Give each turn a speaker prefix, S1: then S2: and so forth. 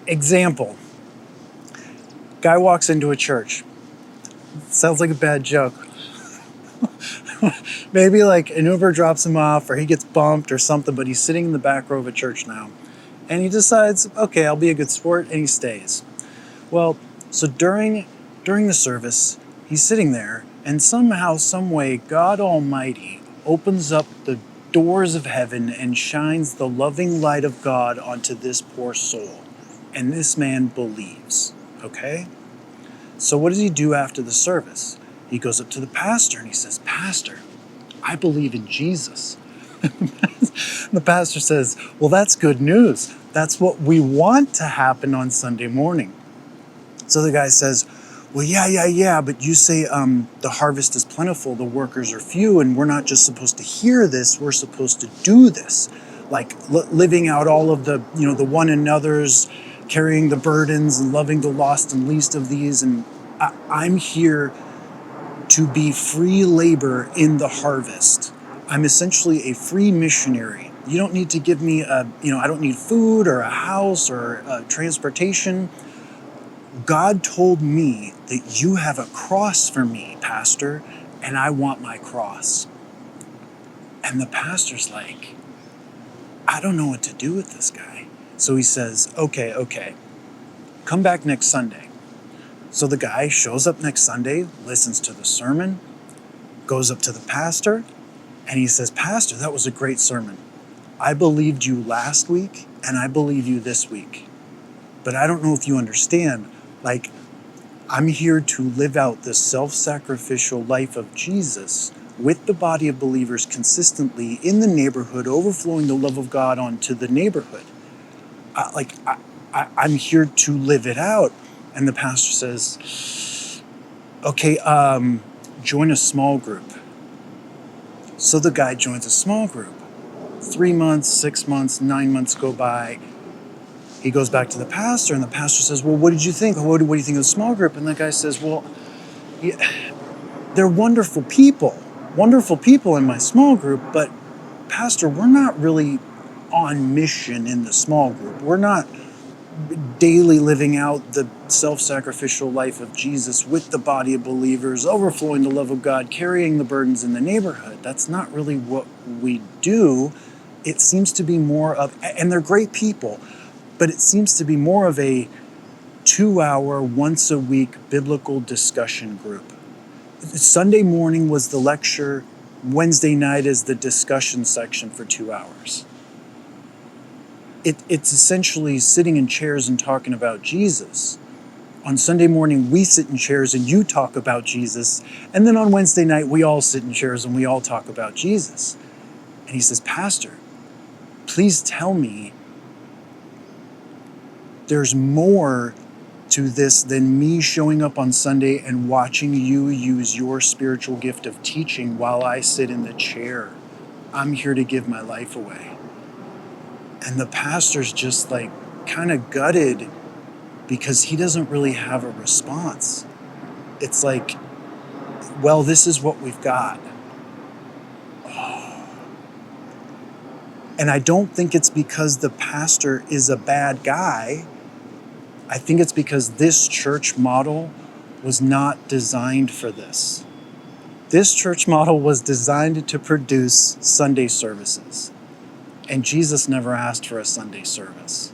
S1: Example. Guy walks into a church. Sounds like a bad joke. Maybe like an Uber drops him off or he gets bumped or something, but he's sitting in the back row of a church now. And he decides, okay, I'll be a good sport, and he stays. Well, so during the service, he's sitting there, and somehow, some way, God Almighty opens up the doors of heaven and shines the loving light of God onto this poor soul. And this man believes, okay? So what does he do after the service? He goes up to the pastor and he says, Pastor, I believe in Jesus. The pastor says, well, that's good news. That's what we want to happen on Sunday morning. So the guy says, well, yeah, but you say the harvest is plentiful, the workers are few, and we're not just supposed to hear this, we're supposed to do this. Like living out all of the, the one another's, carrying the burdens and loving the lost and least of these. And I'm here to be free labor in the harvest. I'm essentially a free missionary. You don't need to give me I don't need food or a house or transportation. God told me that you have a cross for me, Pastor, and I want my cross. And the pastor's like, I don't know what to do with this guy. So he says, okay, come back next Sunday. So the guy shows up next Sunday, listens to the sermon, goes up to the pastor, and he says, Pastor, that was a great sermon. I believed you last week, and I believe you this week. But I don't know if you understand, like, I'm here to live out the self-sacrificial life of Jesus with the body of believers consistently in the neighborhood, overflowing the love of God onto the neighborhood. I'm here to live it out. And the pastor says, okay, join a small group. So the guy joins a small group. 3 months, 6 months, 9 months go by. He goes back to the pastor, and the pastor says, well, what did you think? What do you think of the small group? And the guy says, well, yeah, they're wonderful people in my small group, but Pastor, we're not really on mission in the small group. We're not daily living out the self-sacrificial life of Jesus with the body of believers, overflowing the love of God, carrying the burdens in the neighborhood. That's not really what we do. It seems to be more of, and they're great people, but it seems to be more of a 2-hour, once-a-week biblical discussion group. Sunday morning was the lecture. Wednesday night is the discussion section for 2 hours. It's essentially sitting in chairs and talking about Jesus. On Sunday morning, we sit in chairs and you talk about Jesus. And then on Wednesday night, we all sit in chairs and we all talk about Jesus. And he says, Pastor, please tell me there's more to this than me showing up on Sunday and watching you use your spiritual gift of teaching while I sit in the chair. I'm here to give my life away. And the pastor's just like kind of gutted because he doesn't really have a response. It's like, well, this is what we've got. Oh. And I don't think it's because the pastor is a bad guy. I think it's because this church model was not designed for this. This church model was designed to produce Sunday services. And Jesus never asked for a Sunday service.